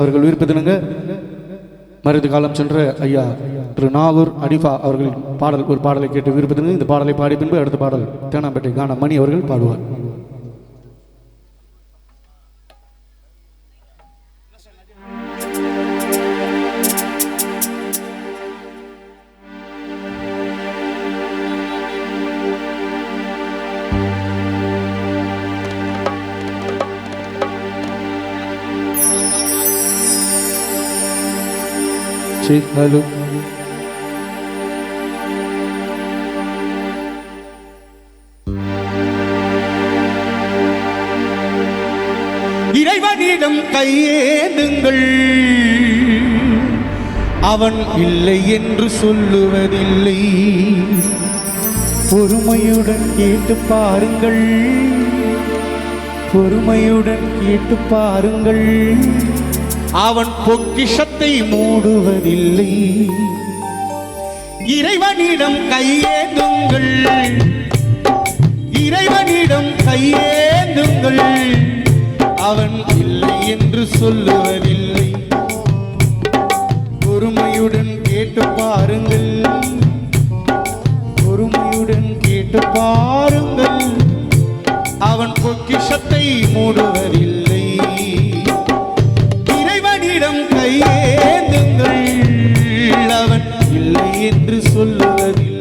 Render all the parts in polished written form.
அவர்கள் விருப்பத்தினுங்க மறைந்து காலம் சென்ற ஐயா திரு நாகூர் அடிஃபா அவர்களின் பாடல் ஒரு பாடலை கேட்டு விருப்பத்தினுங்க. இந்த பாடலை பாடி பின்பு அடுத்த பாடல் தேனாம்பேட்டை கான மணி அவர்கள் பாடுவார். ஹலோ இறைவனிடம் கையேந்துங்கள், அவன் இல்லை என்று சொல்லுவதில்லை. பொறுமையுடன் கேட்டு பாருங்கள், பொறுமையுடன் கேட்டு பாருங்கள். அவன் பொக்கிஷத்தை மூடுவதில்லை. இறைவனிடம் கையேந்துங்கள், இறைவனிடம் கையேந்துங்கள், அவன் இல்லை என்று சொல்லுவதில்லை. பொறுமையுடன் கேட்டு பாருங்கள், பொறுமையுடன் கேட்டு பாருங்கள். அவன் பொக்கிஷத்தை மூடுவதில்லை. கையேந்துங்கள், அவன் இல்லை என்று சொல்லுவதில்லை.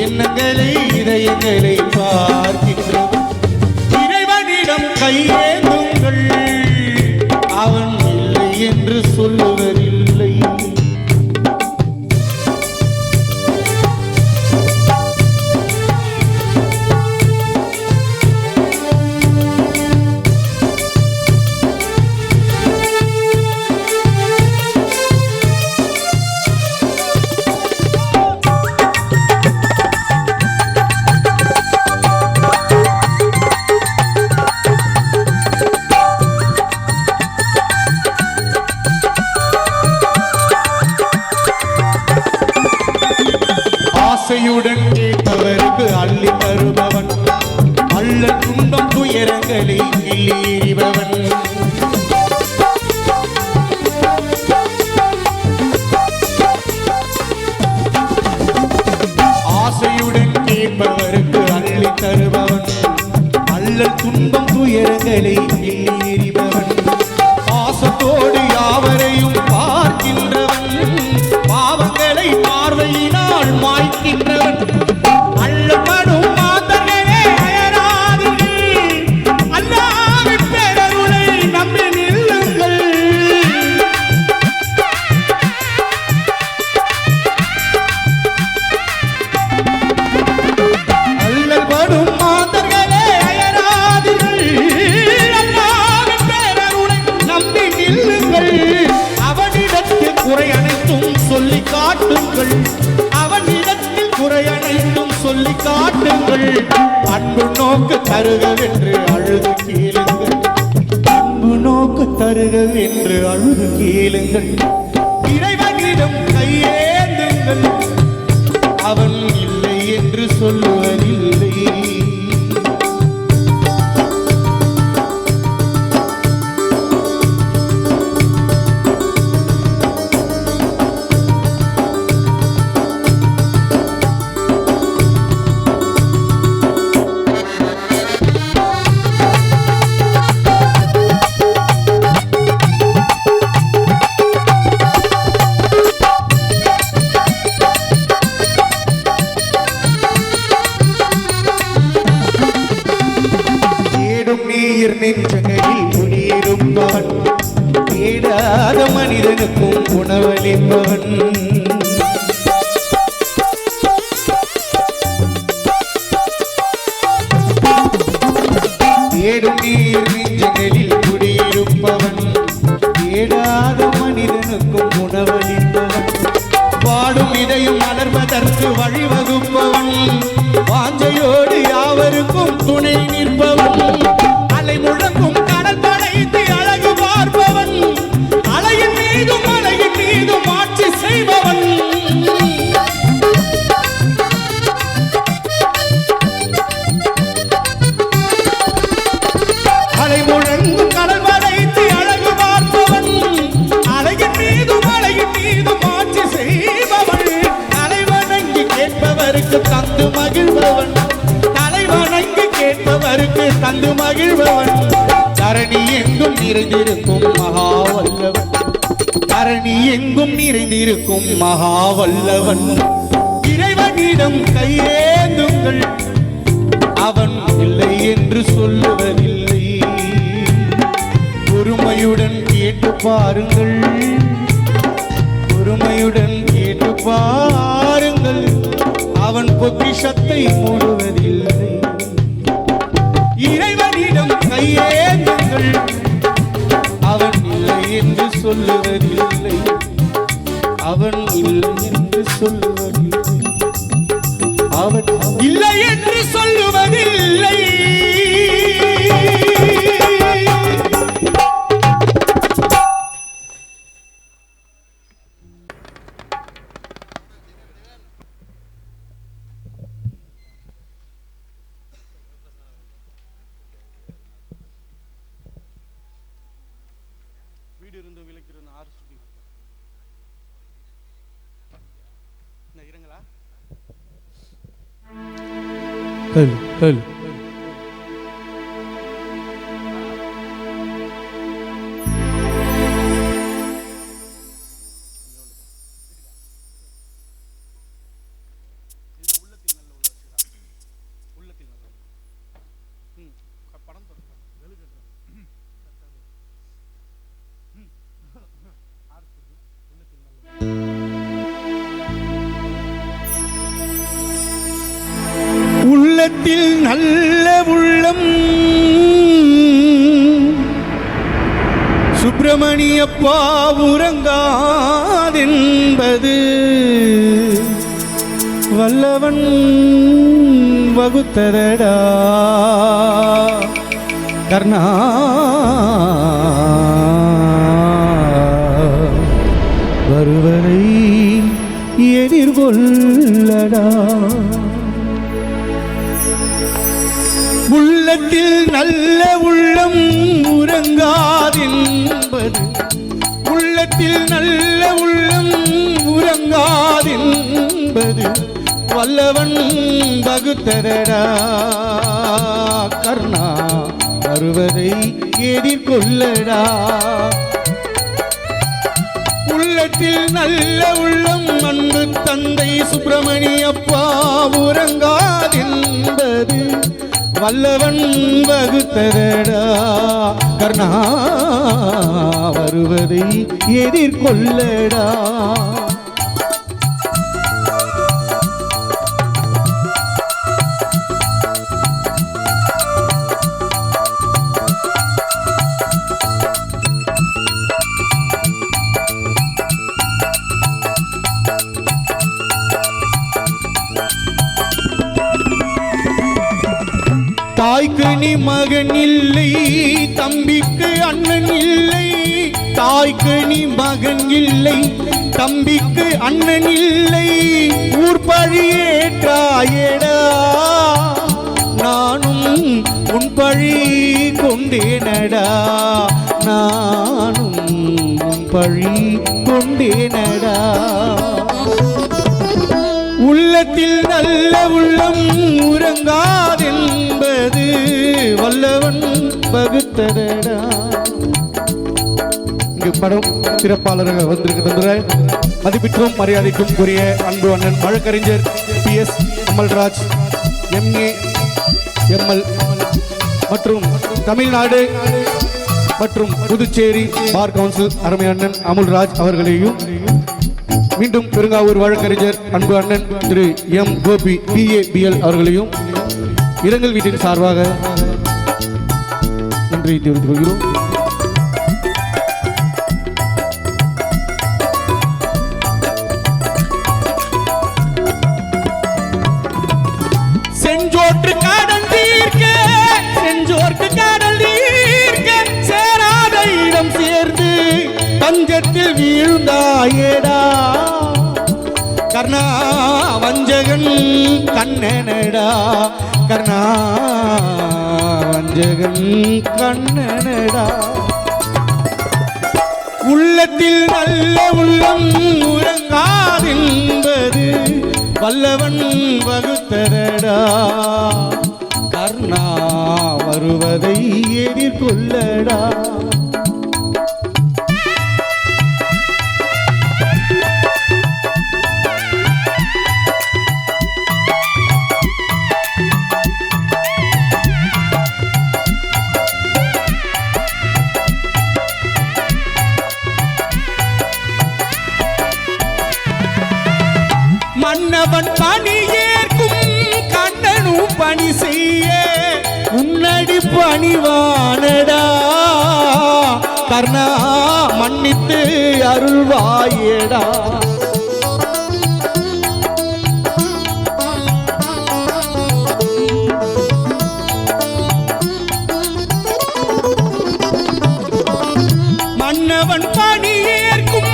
எண்ணங்களை இதயங்களை பார்க்கின்றவன். இறைவனிடம் கையேந்துங்கள், அவன் இல்லை என்று சொல்லுவதில்லை. ஆசையுடன் கேட்பவருக்கு அள்ளி தருபவன், அல்ல துன்பம் துயரங்களை கிள்ளியறிபவன். ஆசையுடன் கேட்பவருக்கு அள்ளி தருபவன், அல்ல துன்பம் துயரங்களை கிள்ளியறிபவன். பாசத்தோடு யாவரையும் பார்க்கின்றவன், பாவங்களை பார்வையினால் மாய்க்கின்றவன். அள்ளப்படும் மாந்தர்களே அயராதீர்கள், அல்லாஹ்வின் பேரருளை நம்பி நில்லுங்கள். அள்ளப்படும் மாந்தர்களே அயராதீர்கள், அல்லாஹ்வின் பேரருளை நம்பி நில்லுங்கள். அவனிடத்தில் குறை அனைத்தும் சொல்லி காட்டுங்கள், அவனிடத்தில் குறை அனைத்தும் சொல்லி காட்டுங்கள். அன்பு நோக்கு தருகவென்று அழுது கேளுங்கள், அன்பு நோக்கு தருகவென்று அழுது கேளுங்கள். இறைவனிடம் கையேந்துங்கள், அவன் இல்லை என்று சொல்லுவதில்லை. மனிதனுக்கும் உணவளிப்பவன். தேடும் நீர் நெஞ்சங்களில் குடியிருப்பவன், தேடாத மனிதனுக்கும் உணவளிப்பவன். வாடும் இதயம் மலர்வதற்கு வழிவகுப்பவன், வாஞ்சையோடு யாவருக்கும் துணை நிற்பவன். அலை முழங்கும் கடல் படைத்து அழகு பார்ப்பவன், அலையின் மீதும் மலையின் மீதும் ஆட்சி செய்பவன். அலை முழங்கும் கடல் படைத்து அழகு பார்ப்பவன், அலையின் மீதும் மலையின் மீதும் ஆட்சி செய்பவன். தலைவணங்கி கேட்பவருக்கு தந்து மகிழ்பவன், தலைவணங்கி கேட்பவருக்கு தந்து மகிழ்பவன். தரணி எங்கும் நிறைந்திருக்கும் மகாவல்லவன், தரணி எங்கும் நிறைந்திருக்கும் மகாவல்லவன். இறைவனிடம் கையேந்துங்கள், அவன் இல்லை என்று சொல்லுவதில்லை. பொறுமையுடன் கேட்டு பாருங்கள், பொறுமையுடன் கேட்டு பாருங்கள், அவன் பொக்கிஷத்தை மூடுவதில்லை. இறைவனிடம் கையேந்துங்கள், அவன் இல்லை என்று சொல்லுவதில்லை, அவன் இல்லை என்று சொல்லுவதில்லை, அவன் இல்லை என்று சொல்லுவதில்லை. வீடு இருந்து விளக்கிறது ஆறு சுற்றி இருங்களா. ஹல் ஹல் உள்ளத்தில் நல்ல உள்ளம் சுப்பிரமணியப்பா உறங்காதென்பது வல்லவன் வகுத்ததடா கர்ணா. வருவரை எதிர்கொள்ளடா. உள்ளத்தில் நல்ல உள்ளம் உறங்காதென்பது, உள்ளத்தில் நல்ல உள்ளம் உறங்காதென்பது வல்லவன் வகுத்ததடா கர்ணா. வருவதை எதிர்கொள்ளடா. உள்ளத்தில் நல்ல உள்ளம் அன்பு தந்தை சுப்பிரமணியப்பா உறங்காதென்பது வல்லவன் வகுத்ததடா கர்ணா. வருவதை எதிர்கொள்ளடா. தாய்க்கு நீ மகன் இல்லை, தம்பிக்கு அண்ணன் இல்லை. தாய்க்கு நீ மகன் இல்லை, தம்பிக்கு அண்ணன் இல்லை. ஊர் பழியேற்றாயடா, நானும் உன் பழி கொண்டேனடா, நானும் உன் பழி கொண்டேனடா. உள்ளத்தில் நல்ல உள்ளம் உறங்காதென்பது வல்லவன் வகுத்ததடா. இங்கு படம் சிறப்பாளர்கள் வந்திருக்கின்ற மதிப்பிற்கும் மரியாதைக்கும் உரிய அன்பு அண்ணன் வழக்கறிஞர் PS அமல்ராஜ் MA ML மற்றும் தமிழ்நாடு மற்றும் புதுச்சேரி பார் கவுன்சில் அருமை அண்ணன் அமுல்ராஜ் அவர்களையும் மீண்டும் பெருங்காவூர் வழக்கறிஞர் அன்பு அண்ணன் திரு எம் கோபி PABL அவர்களையும் இரங்கல் வீட்டின் சார்பாக நன்றி தெரிவித்துக் கொள்கிறோம். செஞ்சோற்று காடல் தீர்க்க செஞ்சோர்க்கு காடல் தீர்க்க சேராத இடம் சேர்ந்து பஞ்சத்தில் வீழ்ந்தாயேடா கர்ணா வஞ்சகன் கண்ணனடா கர்ணா வஞ்சகன் கண்ணனடா உள்ளத்தில் நல்ல உள்ளம் உறங்காதென்பது வல்லவன் வகுத்தரடா கர்ணா வருவதை எதிர்கொள்ளடா மன்னவன் பணி ஏற்கும் கண்ணனும் பணி செய்ய உன்னடி பணிவானடா கர்ணா மன்னித்து அருள்வாயேடா மன்னவன் பணி ஏற்கும்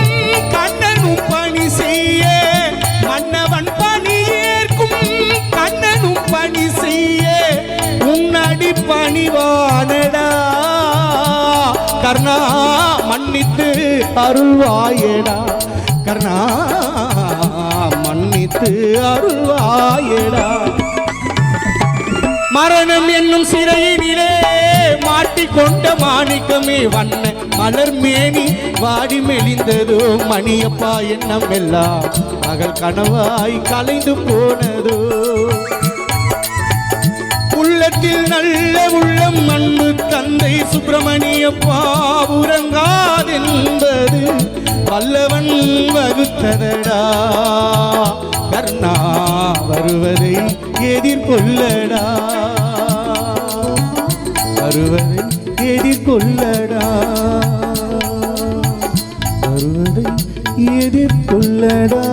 கண்ணனும் பணி செய்ய மன்னவன் பணி ஏற்கும் கண்ணனும் பணி செய்ய உன்னடி பணிவானடா கர்ணா மன்னித்து அருள்வாயேடா கர்ணா மன்னித்து அருள்வாயேடா மரணம் என்னும் சிறையினிலே மாட்டிக்கொண்ட மாணிக்கமே வண்ண மலர் மேனி வாடி மெலிந்ததோ மணியப்பா எண்ணம் எல்லாம் மகள் கனவாய் கலைந்து போனதோ உள்ளத்தில் நல்ல உள்ளம் அன்பு தந்தை சுப்பிரமணியப்பா உறங்காதென்பது வல்லவன் வகுத்ததடா கர்ணா வருவதை எதிர்கொள்ளடா வருவதை எதிர்கொள்ளடா வருவதை எதிர்கொள்ளடா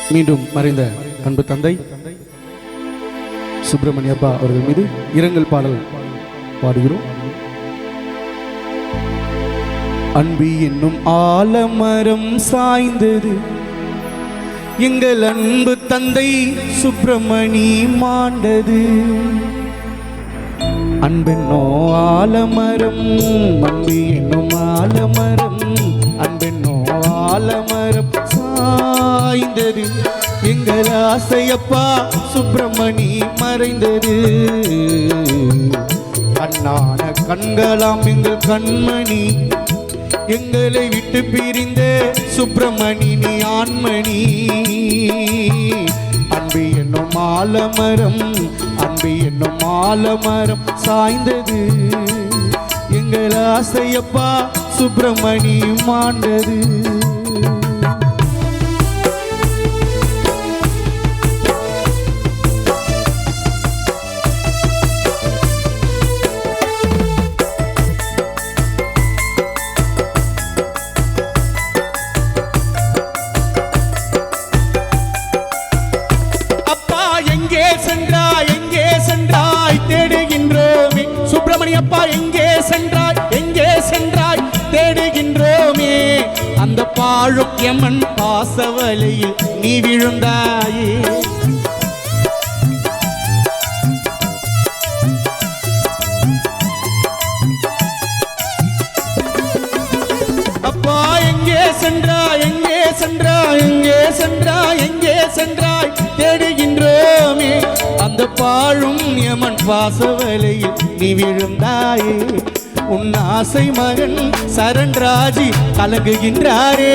மீண்டும் மறைந்த அன்பு தந்தை சுப்பிரமணியப்பா அவர்கள் மீது இரங்கல் பாடல் பாடுகிறோம். அன்பு என்னும் ஆலமரம் சாய்ந்தது எங்கள் அன்பு தந்தை சுப்பிரமணி மாண்டது அன்பென்னோ ஆலமரம் அன்பு என்னும் ஆலமரம் அன்பென்னோ ஆலமரம் சாய்ந்தது எங்கள் ஆசையப்பா சுப்பிரமணி மறைந்தது கண்ணான கண்களாம் எங்கள் கண்மணி எங்களை விட்டு பிரிந்த சுப்பிரமணி நீ ஆண்மணி அன்பு என்னும் ஆலமரம் அன்பு என்னும் ஆலமரம் சாய்ந்தது எங்கள் ஆசையப்பா சுப்பிரமணி மாண்டது தேடுகின்றோமே சுப்பிரமணியப்பா எங்கே சென்றாய் தேடுகின்றோமே அந்த பாழுக்கியம்மன் பாசவலையில் நீ விழுந்தாயே அப்பா எங்கே சென்றாய் எங்கே சென்றாய் எங்கே சென்றாய் தேடுகின்றோமே அந்த பாழும் யமன் பாசவலையில் நீ விழுந்தாயே உன் ஆசை மகன் சரண்ராஜி கலங்குகின்றாரே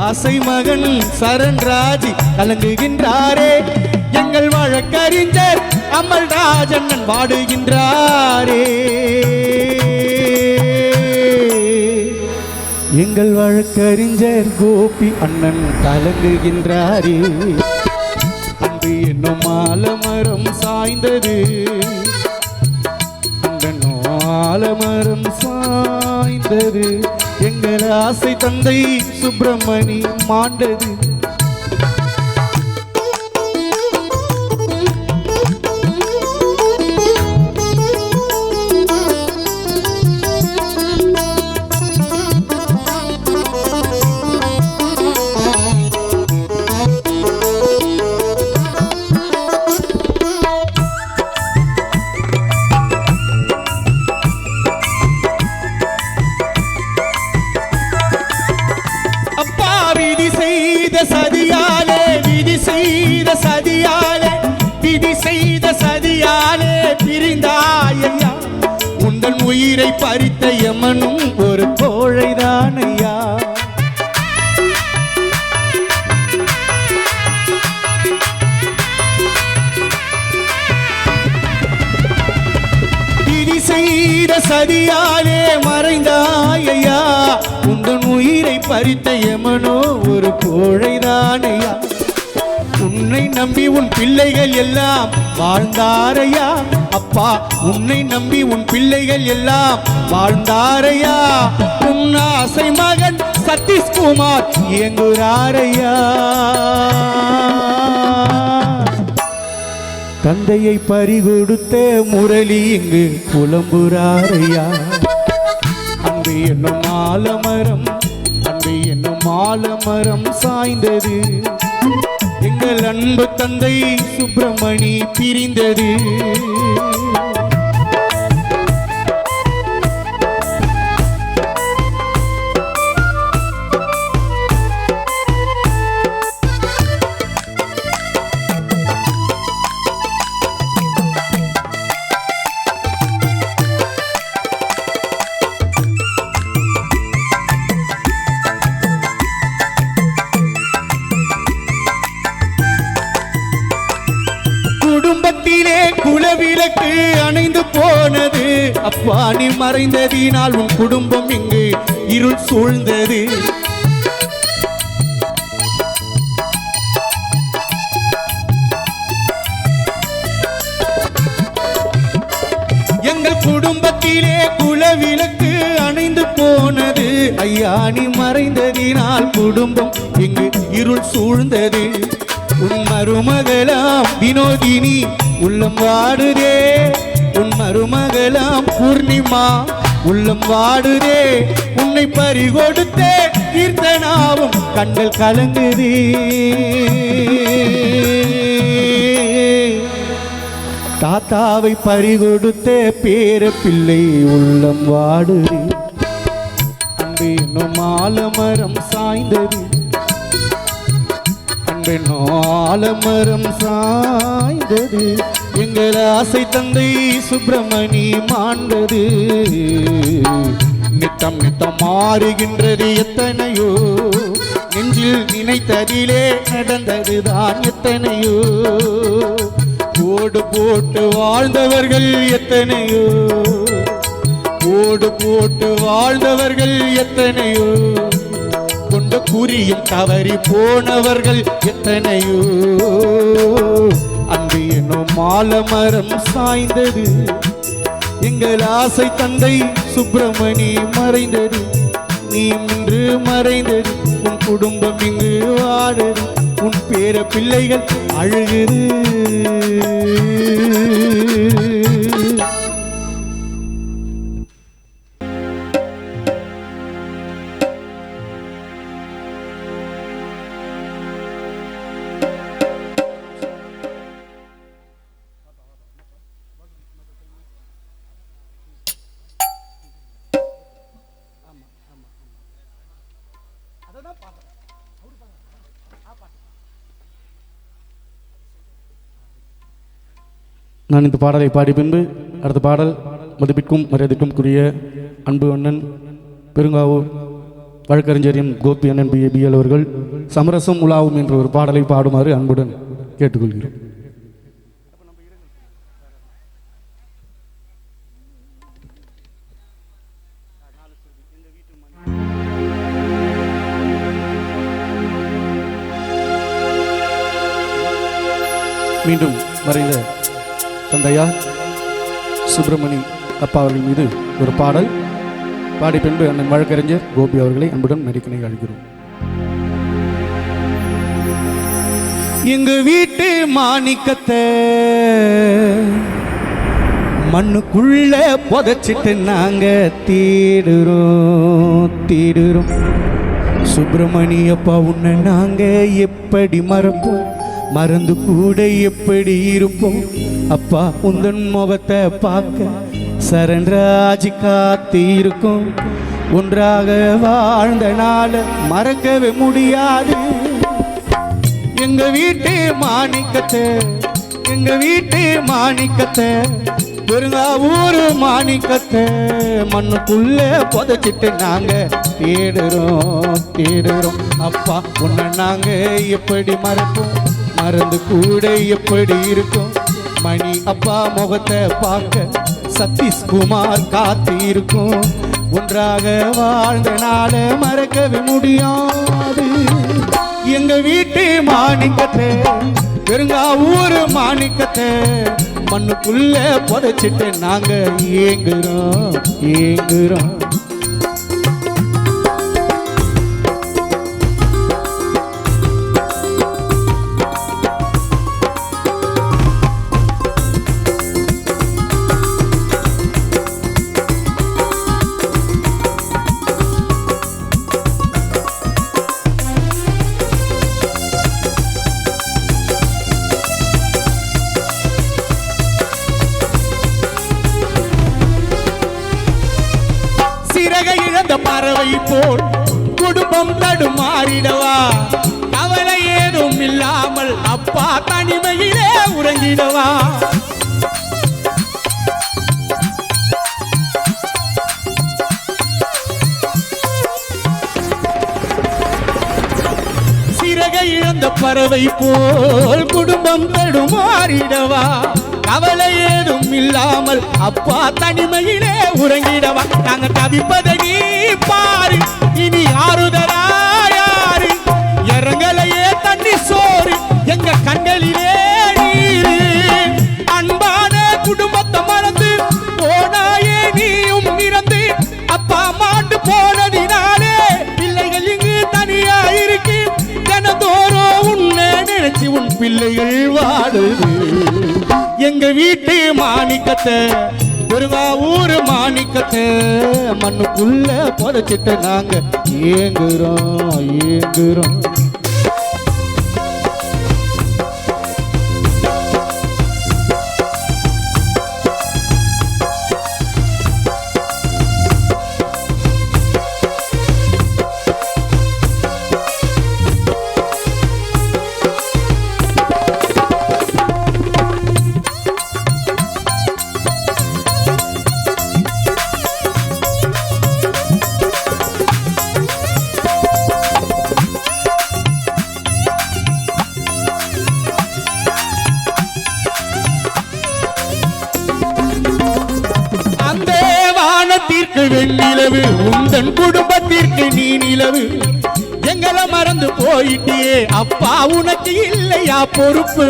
ஆசை மகன் சரண்ராஜி கலங்குகின்றாரே எங்கள் வழக்கறிஞர் அமல்ராஜன் பாடுகின்றாரே எங்கள் வழக்கறிஞர் கோபி அண்ணன் கலங்குகின்றாரே அன்பு என்னும் ஆலமரம் சாய்ந்தது அன்பென்னோ ஆலமரம் சாய்ந்தது எங்கள் ஆசை தந்தை சுப்பிரமணி மாண்டது சதியாலே விதி செய்த சதியாலே விதி செய்த சதியாலே பிரிந்தாயா உந்தன் உயிரை பறித்த யமனும் ஒரு கோழைதானையா விதி செய்த சதியாலே மறைந்தாயா உந்தன் உயிரை பறித்த யமனோ ஒரு கோழைதானையா உன்னை நம்பி உன் பிள்ளைகள் எல்லாம் வாழ்ந்தாரையா அப்பா உன்னை நம்பி உன் பிள்ளைகள் எல்லாம் வாழ்ந்தாரையா உன் ஆசை மகன் சதீஷ்குமார் இயங்குறாரையா தந்தையை பறிகொடுத்த முரளி இங்கு புலம்புறாரையா அன்பு என்னும் ஆலமரம் அன்பு என்னும் ஆலமரம் சாய்ந்தது எங்கள் அன்பு தந்தை சுப்பிரமணி பிரிந்தது குடும்பத்திலே குலவிளக்கு அணைந்து போனது அப்பா நீ மறைந்ததினால் உன் குடும்பம் இங்கு இருள் சூழ்ந்தது எங்கள் குடும்பத்திலே குலவிளக்கு அணைந்து போனது ஐயா நீ மறைந்ததினால் குடும்பம் இங்கு இருள் சூழ்ந்தது உன் மருமகளாம் வினோதினி உள்ளம் வாடுதே உன் மருமகளாம் பூர்ணிமா உள்ளம் வாடுதே உன்னை பறிகொடுத்தே கீர்த்தனாவும் கண்கள் கலங்குதே தாத்தாவை பறிகொடுத்த பேர பிள்ளை உள்ளம் வாடுதே அன்பு என்னும் ஆலமரம் சாய்ந்தது ஆலமரம் சாய்ந்தது எங்கள் ஆசை தந்தை சுப்பிரமணி மாண்டது நித்தம் நித்தம் மாறுகின்றது எத்தனையோ நெஞ்சில் நினைத்ததிலே நடந்ததுதான் எத்தனையோ ஓடு போட்டு வாழ்ந்தவர்கள் எத்தனையோ ஓடு போட்டு வாழ்ந்தவர்கள் எத்தனையோ கொண்ட குறியும் தவறி போனவர்கள் எத்தனையோ அன்பு என்னும் ஆலமரம் சாய்ந்தது எங்கள் ஆசை தந்தை சுப்பிரமணி மறைந்தது நீ இன்று மறைந்தது உன் குடும்பம் இங்கு வாடுது உன் பேர பிள்ளைகள் அழுகுது நான் இந்த பாடலை பாடி பின்பு அடுத்த பாடல் மதிப்பிற்கும் மரியாதைக்குரிய அன்பு அண்ணன் பெருங்காவூர் வழக்கறிஞர் எம் கோபி அண்ணன் பிஏபிஎல் அவர்கள் சமரசம் உலாவும் என்ற ஒரு பாடலை பாடுமாறு அன்புடன் கேட்டுக்கொள்கிறோம். மீண்டும் மறைந்த தந்தையா சுப்பிரமணி அப்பா அவர்கள் மீது ஒரு பாடல் பாடி பின்பு அண்ணன் வழக்கறிஞர் கோபி அவர்களை அன்புடன் நடிக்கனை அழைக்கிறோம். எங்க வீட்டு மாணிக்கத்தை மண்ணுக்குள்ள புதைச்சிட்டு நாங்க தேடுறோம். சுப்பிரமணிய அப்பா உன்னை நாங்க எப்படி மறப்போம், மறந்து கூட எப்படி இருப்போம். அப்பா உந்தன் முகத்தை பார்க்க சரண்ராஜ் காத்து இருக்கும். ஒன்றாக வாழ்ந்த நாள மறக்கவே முடியாது. எங்க வீட்டு மாணிக்கத்தை பெருங்காவூர் மாணிக்கத்தை மண்ணுக்குள்ள புதைச்சிட்டு நாங்க தேடுறோம். அப்பா உன்னை நாங்க எப்படி மறப்போம், மறந்து கூட எப்படி இருக்கும். மணி அப்பா முகத்தை பார்க்க சதீஷ்குமார் காத்து இருக்கும். ஒன்றாக வாழ்ந்த நாள மறக்கவே முடியாது. எங்க வீட்டு மாணிக்கத்தை பெருங்காவூர் மாணிக்கத்தை மண்ணுக்குள்ள புதைச்சிட்டு நாங்க ஏங்குறோம். இழந்த பறவை போல் குடும்பம் தடுமாறிடவா, கவலை ஏதும் இல்லாமல் அப்பா தனிமையிலே உறங்கிடவா. சிறகை இழந்த பறவை போல் குடும்பம் தடுமாறிடவா, கவலை ஏதும் இல்லாமல் அப்பா தனிமையிலே உறங்கிடவா. நாங்க தவிப்பதை நீ பாரு, இனி ஆறுதலா யாரு. இறங்கலையே தண்ணி சோறு எங்க கண்களிலே நீரு. அன்பான குடும்பத்தை மறந்து போனாயே நீயும் இறந்து. அப்பா மாண்டு போனதினாலே பிள்ளைகள் இங்கு தனியா இருக்கு. தினந்தோறும் உன்னை நினைச்சு உன் பிள்ளைகள் வாடுது. எங்க வீட்டு மாணிக்கத்தை பெருங்காவூர் மாணிக்கத்தை மண்ணுக்குள்ள புதைச்சிட்டு நாங்க ஏங்குறோம். வெண்ணிலவு உந்தன் குடும்பத்திற்கு நீ நிலவு. எங்களை மறந்து போயிட்டியே அப்பா, உனக்கு இல்லையா பொறுப்பு.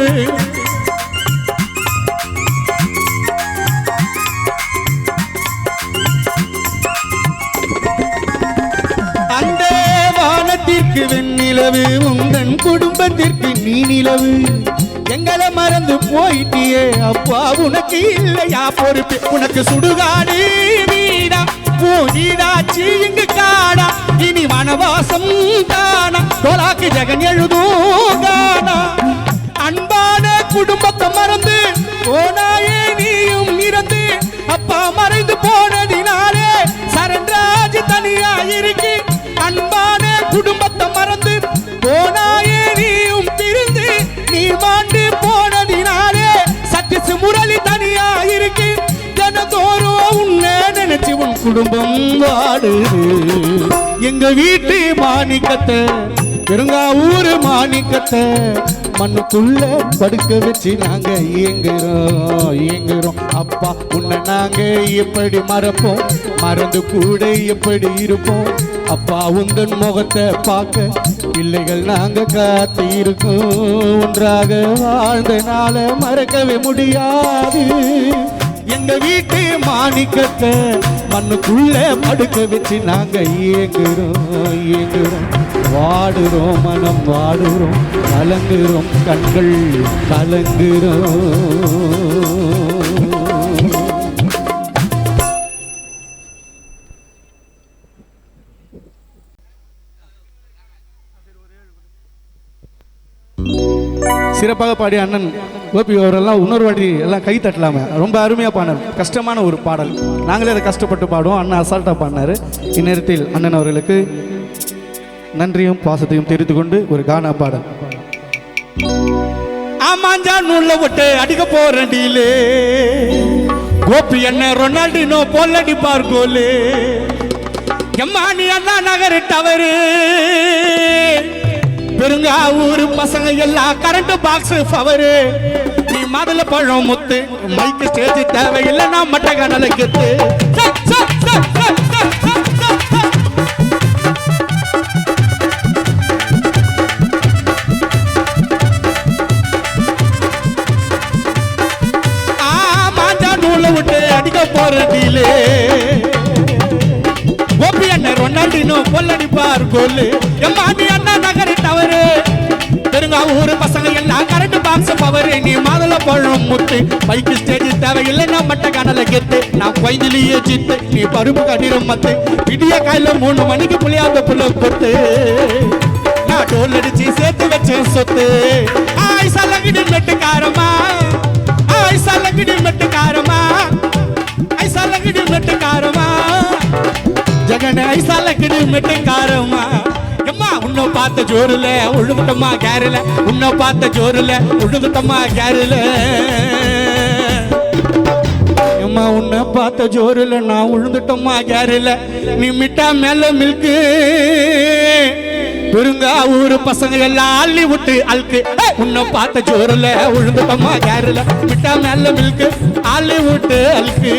அந்த வானத்திற்கு வெண்ணிலவு உந்தன் குடும்பத்திற்கு நீ நிலவு. எங்களை மறந்து போயிட்டியே அப்பா, உனக்கு இல்லையா பொறுப்பு. உனக்கு சுடுகாடு வீடா பூஜிடாச்சி இங்கு காடா, இனி வனவாசம் தானா, தோலாக்கு ஜெகன் எழுதும் கானா. அன்பான குடும்பத்தை மறந்து போனாயே நீயும் இறந்து. அப்பா மறைந்து போனதினாலே சரண்ராஜ் தனியா இருக்கு. அன்பான குடும்பத்தை மறந்து போனாயே நீ குடும்பம் வாடுது. எங்க வீட்டு மாணிக்கத்தை பெருங்காவூர் மாணிக்கத்தை மண்ணுக்குள்ள படுக்க வச்சு நாங்க ஏங்குறோம். அப்பா உன்னை நாங்க எப்படி மறப்போம், மறந்து கூட எப்படி இருப்போம். அப்பா உந்தன் முகத்தை பார்க்க பிள்ளைகள் நாங்க காத்து இருக்கோம். ஒன்றாக வாழ்ந்த நாள மறக்கவே முடியாது. எங்க வீட்டு மாணிக்கத்தை மண்ணுக்குள்ள படுக்க வச்சு நாங்க ஏங்குறோம். வாடுறோம் மனம் வாடுறோம், கலங்குறோம் கண்கள் கலங்குறோம். சிறப்பாக பாடிய அண்ணன் கோபி அவரெல்லாம் இன்னொரு வாட்டி எல்லாம் கை தட்டலாமே. ரொம்ப அருமையாக பாடினார். கஷ்டமான ஒரு பாடல், நாங்களே அதை கஷ்டப்பட்டு பாடுவோம். அண்ணன் அசால்ட்டாக பாடினார். இந்நேரத்தில் அண்ணன் அவர்களுக்கு நன்றியும் பாசத்தையும் தெரிந்து கொண்டு ஒரு கானா பாடல். ஆமாஞ்சா நூல்ல விட்டு அடிக்க போறடியிலே கோபி என்ன ரொனால்டினோ போலடி பார்க்கோலே. எம்மா நீ அண்ணா நகர் டவரு பெருங்காவூர் பசங்க எல்லாம் கரண்ட் பாக்ஸ் பவரு. நீ மாதுளை பழம் முத்து மைக்கு ஸ்டேஜ் தேவையில்லை, நான் மட்ட கணல கெத்து. மாஞ்சா நூலை விட்டு அடிக்க போறதிலே கோபி அண்ணன் ரொனால்டினோ கொல்லடிப்பார் கோலு. எம்மா நீ அண்ணா நகர் டவரு பெருங்காவூர் பசங்க எல்லாம் கரண்ட் பாக்ஸ் பவரு. நீ மாதுளை பழம் முத்து பைக்கு ஸ்டேஜ் தேவையில்லை, நான் மட்ட கணல கெத்து. நான் கொய்ஞ்சிலேயே சித்து நீ பருப்பு கட்டிடும் மத்து. விடிய காயில 3 மணிக்கு புளியாத புள்ள கொத்து. நான் டோல் அடிச்சு சேர்த்து வச்சேன் சொத்து. ஆய் சலங்கிடி மெட்டுக்காரமா, ஆய் சலங்கிடி மெட்டுக்காரமா, ஆய் சலங்கிடி மெட்டுக்காரமா, ஜகன ஐசால கிடு மெட்டுக்காரமா. எம்மா உன்னை பார்த்த ஜோருல உழுதுட்டம்மா கேரல, உன்னை பார்த்த ஜோருல உழுதுட்டம்மா கேரல. எம்மா உன்னை பார்த்த ஜோருல நான் உழுந்துட்டம்மா கேரல. நீ மிட்டா மேல மில்கு பெருங்காவூர் பசங்க எல்லாம் அள்ளி விட்டு அல்கு. உன்னை பார்த்த ஜோருல உழுந்துட்டம்மா கேரல, மிட்டா மேல மில்கு அள்ளி விட்டு அல்கு.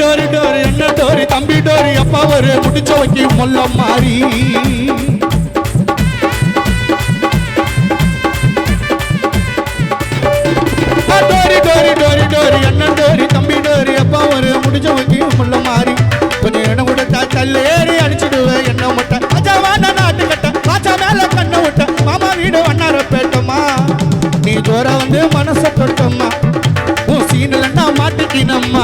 டோரி டோரி என்ன டோரி தம்பி டோரி அப்பா ஒரு முடிச்ச வைக்கி முல்ல மாறி. டோரி டோரி டோரி டோரி என்ன டோரி தம்பி டோரி அப்பா ஒரு முடிச்ச வைக்கி முல்ல மாறி. கொஞ்சம் இடம் கொடுத்தா தல்லேறி அடிச்சுடுவேன் என்ன முட்டை. அஜாவான நாட்டு கட்ட பாச்சா மேல கண்ண விட்ட. மாமா வீடு வண்ணார பேட்டம்மா, நீ ஜோர வந்து மனச தொட்டம்மா. உன் சீனலன்னா மாட்டிக்கினம்மா.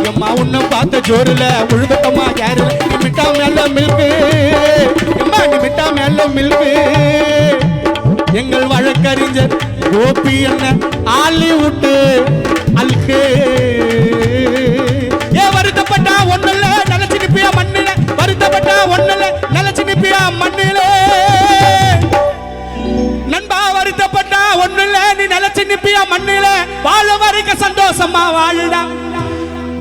எம்மா உன்னை பார்த்த ஜோருல உழுதுட்டம்மா யாரு. நீ மிட்டா மேல மில்கு, எம்மா நீ மிட்டா மேல மில்கு. எங்கள் வழக்கறிஞர் கோபி என்ன ஆளி விட்டு அல்கு. ஏ வருத்தப்பட்டா ஒண்ணுல நினைச்சு நிப்பியா மண்ணில, வருத்தப்பட்டா ஒண்ணுல நினைச்சு நிப்பியா மண்ணில. நண்பா வருத்தப்பட்டா ஒண்ணுல நீ நினைச்சு நிப்பியா மண்ணில. வாழ வரைக்கும் சந்தோஷமா வாழுடா,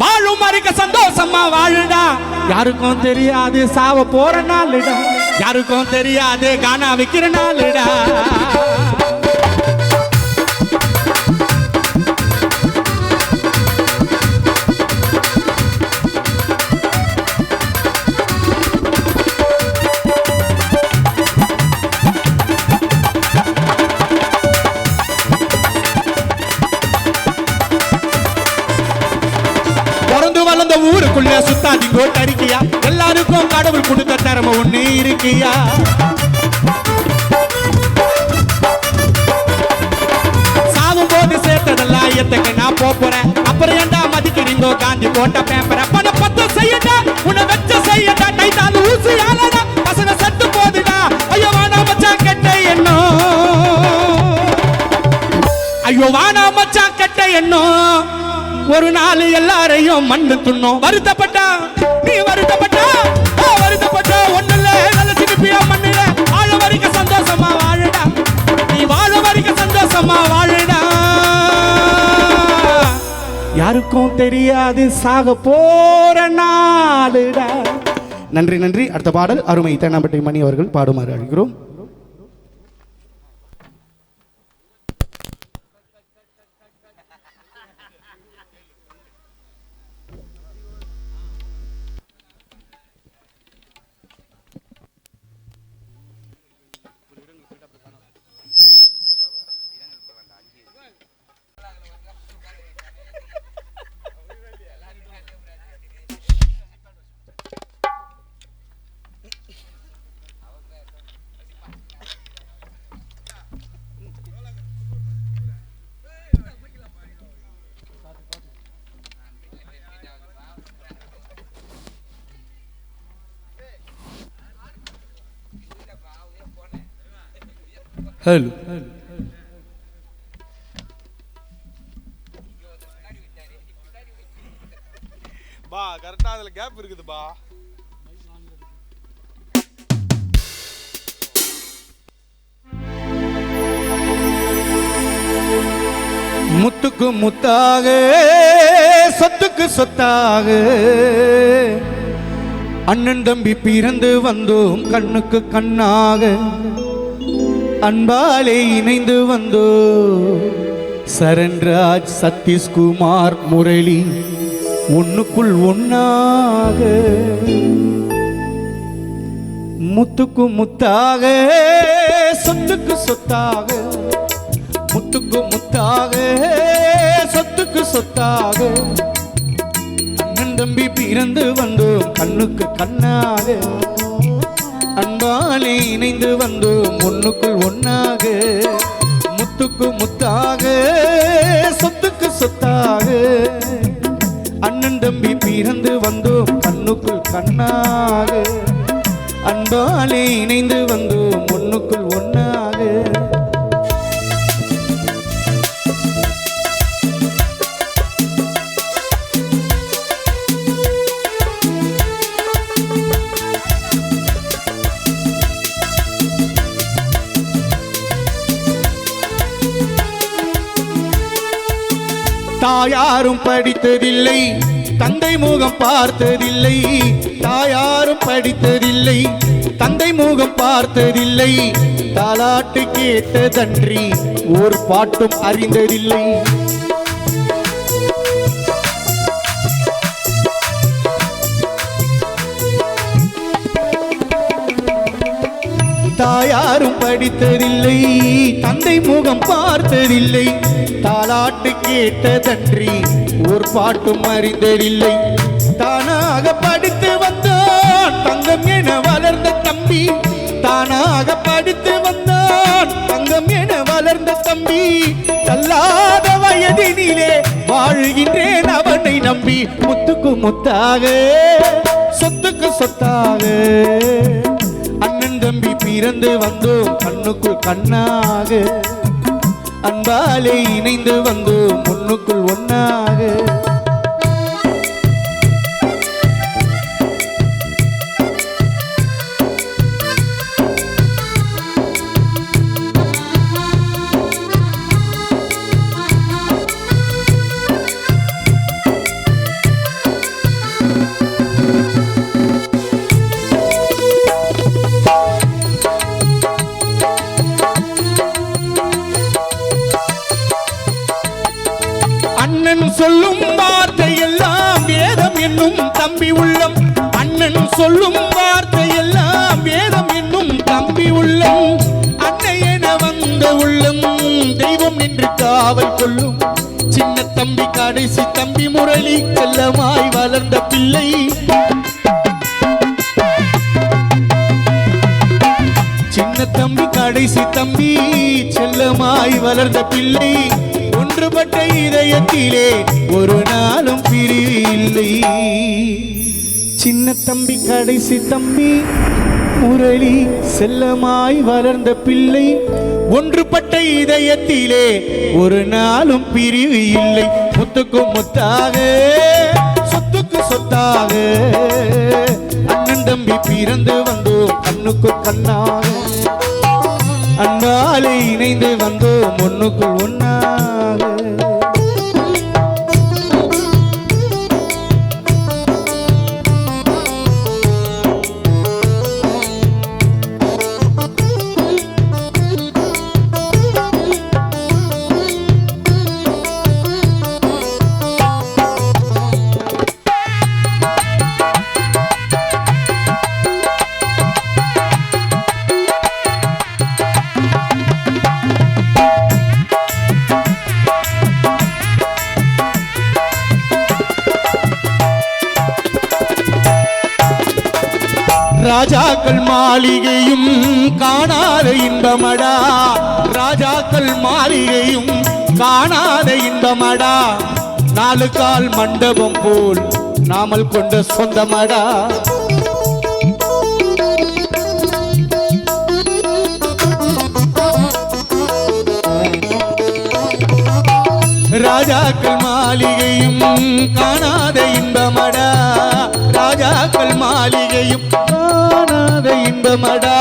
வாழும் வரைக்கும் சந்தோஷமா வாழுடா. யாருக்கும் தெரியாது சாவ போற நாளுடா, யாருக்கும் தெரியாது கானா விக்கிற நாளுடா. ஊருக்குள்ள சுத்தாதிங்கோ தரிக்கியா, எல்லாருக்கும் கடவுள் கொடுத்த திறமை ஒண்ணு இருக்கியா. சாவும் போது சேர்த்ததெல்லாம் எத்தங்க நான் போறேன். அப்புறம் ஏண்டா மதிக்கிறீங்கோ காந்தி போட்ட பேப்பரை. பண பத்து செய்யட்டா உன்னை வச்ச செய்யட்டா. டைட்டால் ஊசி ஆளடா பசங்க சத்து போதுடா. ஐயோ வாடா மச்சான் கெட்ட எண்ணம். ஐயோ வானா மச்சான் கெட்ட எண்ணம் ஒரு நாள் எல்லாரையும் மண்ணு துண்ணும். வருத்தப்பட்டா நீ வருத்தப்பட்டா வருத்தப்பட்டா ஒண்ணுல நல்ல சிரிப்பியா மண்ணுல வாழ வரைக்கும் சந்தோஷமா வாழுடா. நீ வாழ வரைக்கும் சந்தோஷமா வாழுடா. யாருக்கும் தெரியாது சாக போற நாளுடா. நன்றி நன்றி. அடுத்த பாடல் அருமை தேனாம்பேட்டை மணி அவர்கள் பாடுமாறு அழைக்கிறோம். ஹலோ பா கரெக்டா அதுல கேப் இருக்குது பா. முத்துக்கு முத்தாக சொத்துக்கு சொத்தாக அண்ணன் தம்பி பிறந்து வந்தோம் கண்ணுக்கு கண்ணாக அன்பாலே இணைந்து வந்தோ. சரண்ராஜ் சதீஷ்குமார் முரளி ஒண்ணுக்குள் ஒன்னாக முத்துக்கு முத்தாக சொத்துக்கு சொத்தாக முத்துக்கு முத்தாக சொத்துக்கு சொத்தாக அண்ணன் தம்பி பிறந்து வந்தோம் கண்ணுக்கு கண்ணாக அன்பாலே இணைந்து வந்தோம் ஒண்ணுக்குள் ஒன்னாக முத்துக்கு முத்தாக சொத்துக்கு சொத்தாக அண்ணன் தம்பி பிறந்து வந்தோம் கண்ணுக்குள் கண்ணாக அன்பாலே இணைந்து வந்தோம் ஒண்ணுக்குள் ஒன்னாக. தாயாரும் படித்ததில்லை தந்தை முகம் பார்த்ததில்லை. தாயாரும் படித்ததில்லை தந்தை முகம் பார்த்ததில்லை. தாலாட்டு கேட்டதன்றி ஒரு பாட்டும் அறிந்ததில்லை. தாயாரும் படித்ததில்லை தந்தை முகம் பார்த்ததில்லை. தாலாட்டு கேட்டதன்றி ஒரு பாட்டும் அறிந்ததில்லை. தானாக படித்து வந்தான் தங்கம் என வளர்ந்த தம்பி. தானாக படித்து வந்தான் தங்கம் என வளர்ந்த தம்பி. தள்ளாத வயதினிலே வாழுகின்றேன் அவனை நம்பி. முத்துக்கு முத்தாக சொத்துக்கு சொத்தாக அண்ணன் தம்பி பிறந்து வந்தோம் கண்ணுக்குள் கண்ணாக அன்பாலே இணைந்து வந்தோம் ஒண்ணுக்குள் ஒன்னாக. அண்ணன் சொல்லும் வார்த்தை எல்லாம் வேதம் என்னும் தம்பி உள்ளம். அண்ணன் சொல்லும் வார்த்தை எல்லாம் வேதம் என்னும் தம்பி உள்ளம். அன்னை என வந்த உள்ளம் தெய்வம் என்று காவல் கொள்ளும். சின்ன தம்பி கடைசி தம்பி முரளி செல்லமாய் வளர்ந்த பிள்ளை. சின்ன தம்பி கடைசி தம்பி செல்லமாய் வளர்ந்த பிள்ளை. ஒன்றுபட்ட இதயத்திலே ஒரு நாளும் பிரிவு இல்லை. சின்ன தம்பி கடைசி தம்பி முரளி செல்லமாய் வளர்ந்த பிள்ளை ஒன்றுபட்ட இதயத்திலே ஒரு நாளும் பிரிவு இல்லை முத்துக்கு முத்தாக சொத்துக்கு சொத்தாக அண்ணன் தம்பி பிறந்து வந்தோம் கண்ணுக்கு கண்ணாக அன்பாலே இணைந்து வந்தோம் ஒண்ணுக்குள் ஒன்னாக ராஜாக்கள் மாளிகையும் காணாத இன்பமடா ராஜாக்கள் மாளிகையும் காணாத இன்பமடா நாலு கால் மண்டபம் போல் நாமல் கொண்ட சொந்தமடா ராஜாக்கள் மாளிகையும் காணாத இன்பமடா ராஜாக்கள் மாளிகையும் காணாத இன்பமடா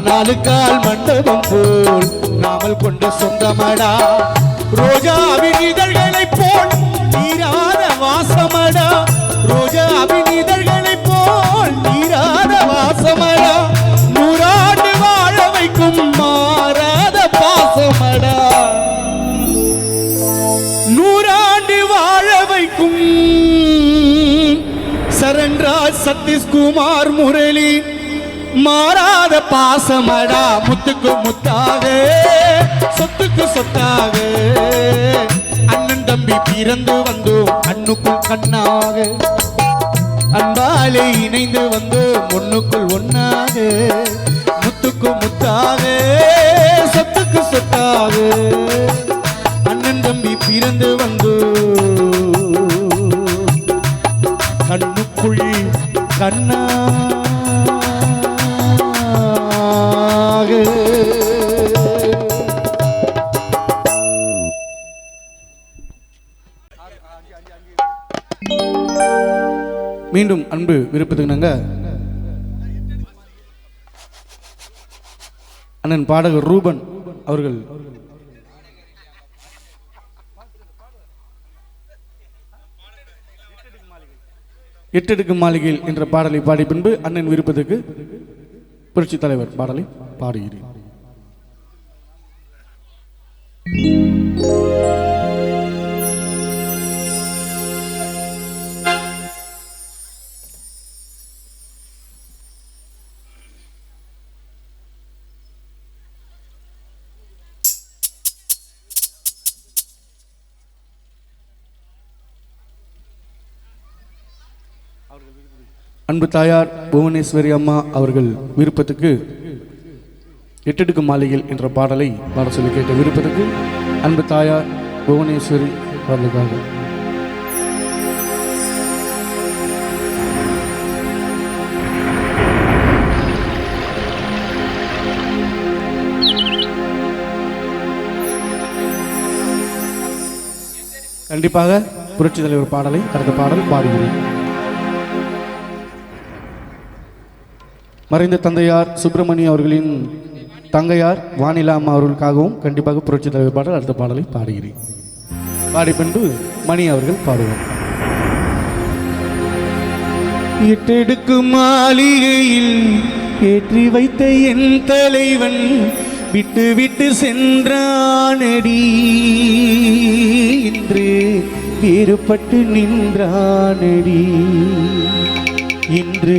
நாலு கால் மண்டபம் போல் நாமல் கொண்ட சொந்தமடா ரோஜாவின் இதழ்களைப் போல் தீராத வாசமடா ரோஜாவின் இதழ்களைப் போல் தீராத வாசமடா நூறாண்டு வாழ வைக்கும் மாறாத பாசமடா நூறாண்டு வாழ வைக்கும் சரண்ராஜ் சதீஷ்குமார் முரளி மாறாத பாசமடா முத்துக்கு முத்தாக சொத்துக்கு சொத்தாக அண்ணன் தம்பி பிறந்து வந்தோம் கண்ணுக்குள் கண்ணாக அன்பாலே இணைந்து வந்தோம் ஒண்ணுக்குள் ஒன்னாக முத்துக்கு முத்தாக சொத்துக்கு சொத்தாக அண்ணன் தம்பி பிறந்து வந்தோ கண்ணுக்குள் கண்ணாக மீண்டும் அன்பு விருப்பத்துக்கு நாங்க அண்ணன் பாடகர் ரூபன் அவர்கள் எட்டெடுக்கும் மாளிகையில் என்ற பாடலை பாடி பின்பு அண்ணன் விருப்பத்துக்கு புரட்சி தலைவர் பாடலை பாடுகிறேன். அன்பு தாயார் புவனேஸ்வரி அம்மா அவர்கள் விருப்பத்துக்கு எட்டெடுக்கும் மாளிகையில் என்ற பாடலை பாட சொல்லி கேட்ட விருப்பத்துக்கு அன்பு தாயார் புவனேஸ்வரி அவர்களுக்காக கண்டிப்பாக புரட்சி தலைவர் பாடலை அடுத்த பாடல் பாடுகிறேன். மறைந்த தந்தையார் சுப்பிரமணிய அவர்களின் தங்கையார் வானிலா அம்மா அவர்களுக்காகவும் கண்டிப்பாக புரட்சி தலைவர் பாடல் அடுத்த பாடலை பாடுகிறேன். பாடி பின்பு மணி அவர்கள் பாடுவார். எட்டெடுக்கும் மாளிகையில் ஏற்றி வைத்த என் தலைவன் விட்டு விட்டு சென்றானடி இன்று வேறுபட்டு நின்றானடி இன்று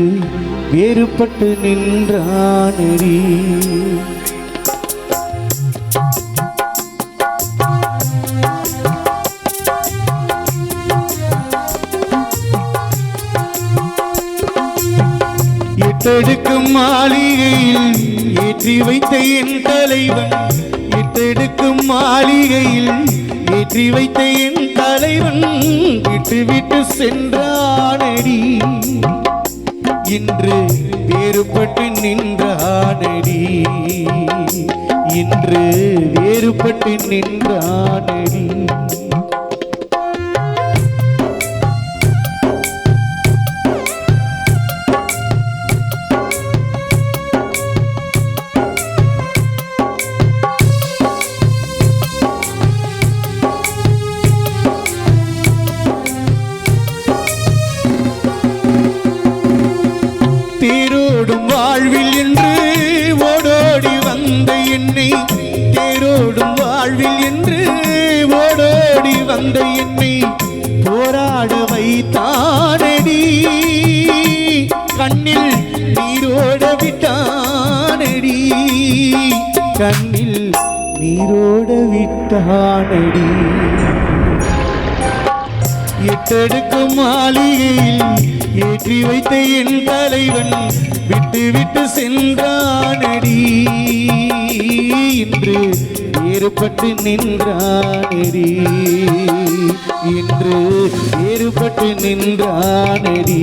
வேறுபட்டு நின்றானடி எட்டெடுக்கும் மாளிகையில் ஏற்றி வைத்த என் தலைவன் எட்டெடுக்கும் மாளிகையில் ஏற்றி வைத்த என் தலைவன் விட்டு விட்டு சென்றானடி இன்று வேறுபட்டு நின்றானடி, இன்று வேறுபட்டு நின்றானடி. தேரோடும் வாழ்வில் என்று ஓடோடி வந்த என்னை, தேரோடும் வாழ்வில் என்று ஓடோடி வந்த என்னை போராட வைத்தானடி, கண்ணில் நீரோட விட்டானடி, கண்ணில் நீரோட விட்டானடி. எட்டெடுக்கும் மாளிகையில் ஏற்றி வைத்த என் தலைவன் விட்டு விட்டு சென்றானடி, இன்று வேறுபட்டு நின்றானடி, இன்று வேறுபட்டு நின்றானடி.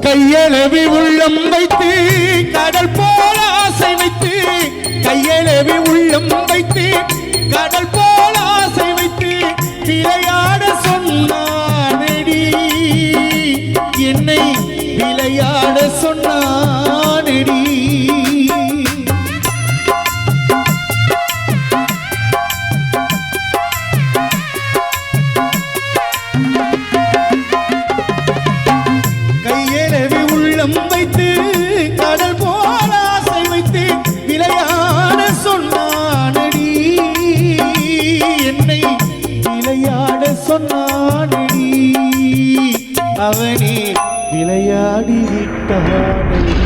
கையளவி உள்ளம் வைத்து கடல் போல ஆசை வைத்து, கையளவி உள்ளம் வைத்து கடல் போல ஆசை வைத்து விளையாட சொன்னானடி, என்னை விளையாட சொன்னானடி. வைத்து கடல் போல ஆசை வைத்து விளையாட சொன்னானடி, என்னை விளையாட சொன்னானடி. அவனே விளையாடி விட்டானடி,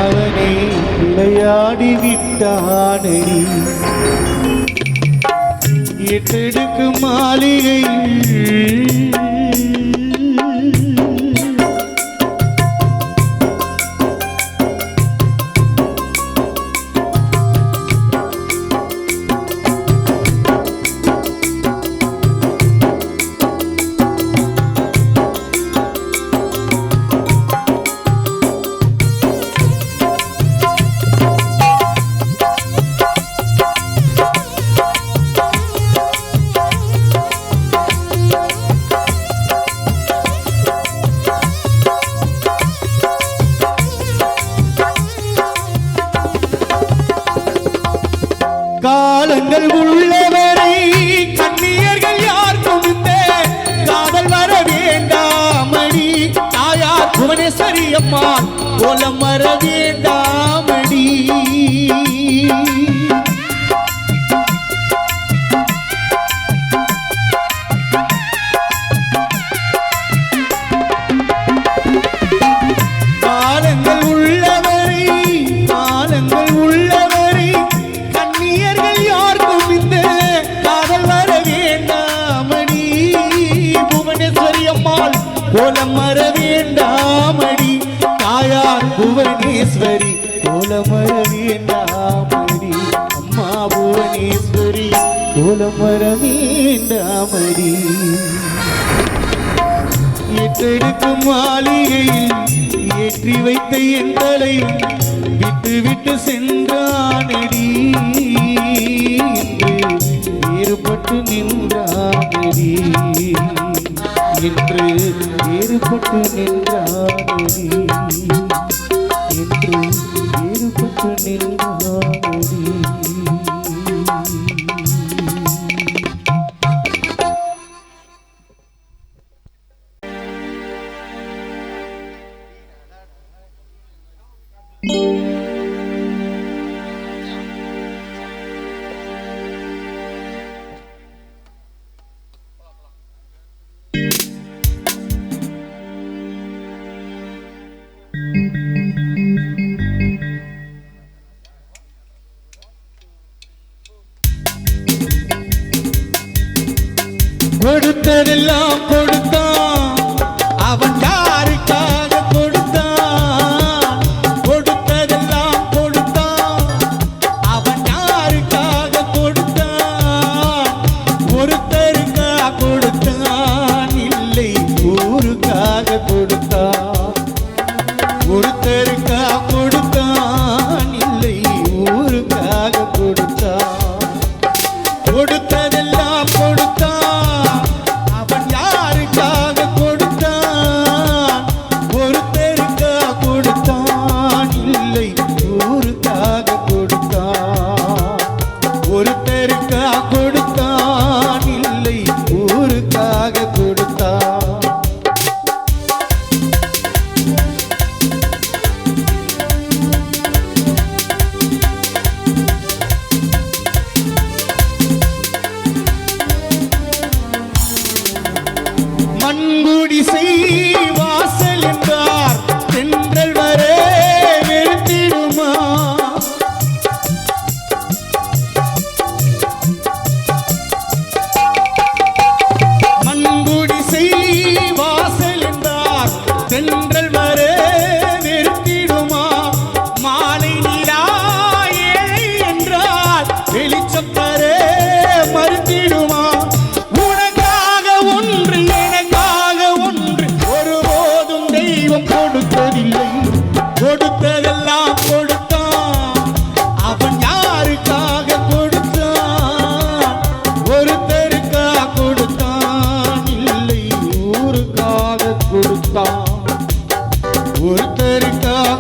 அவனே விளையாடி விட்டானடி. எட்டெடுக்கு மாளிகையில் காலங்கள் உள்ளவரை கண்ணியர்கள் யார் கொண்ட காதல் வர வேண்டாமடி, தாயார் புவனேஸ்வரி அம்மா கோலம் வர வேண்டாமடி. காலங்கள் உள்ளவரை, காலங்கள் உள்ளவரை கண்ணியர்கள் யாருக்கும் இந்த காதல் வர வேண்டாமடி, புவனேஸ்வரி அம்மாள் கோலம் வர வேண்டாமடி, தாயார் புவனேஸ்வரி கோலம் வர வேண்டாமடி, அம்மா புவனேஸ்வரி கோலம் வர வேண்டாமடி. எட்டெடுக்கும் மாளிகையில் ஏற்றி வைத்த என் தலையும் விட்டு விட்டு சென்றானடி, இன்று வேறுபட்டு நின்றானடி, இன்று வேறுபட்டு நின்றானடி, இன்று வேறுபட்டு நின்றானடி. ஒருத்தருக்கா கொடுத்தான் இல்லை ஊருக்காக கொடுத்தான் கொடுத்ததெல்லாம் கொடுத்தான் அவன் யாருக்காக கொடுத்தான் ஒருத்தருக்கா கொடுத்தான் இல்லை ஊருக்காக கொடுத்தான் ஒருத்தருக்கா கொடுத்தான் இல்லை ஊருக்காக கொடுத்தான் மண்குடிசை வாசல் என்றார் தென்றல் வரே வெறுத்திடுமா மண்குடிசை வாசல் என்றார் தென்றல் வரே வெறுத்திடுமா மாலை நீரா ஏழை என்றார் வெளிச்சம் தரே மறுத்திடுமா கொடுத்ததில்லை கொடுத்ததெல்லாம் கொடுத்தான் அவன் யாருக்காக கொடுத்தான் ஒருத்தருக்காக கொடுத்தான் இல்லை ஊருக்காக கொடுத்தான் ஒருத்தருக்காக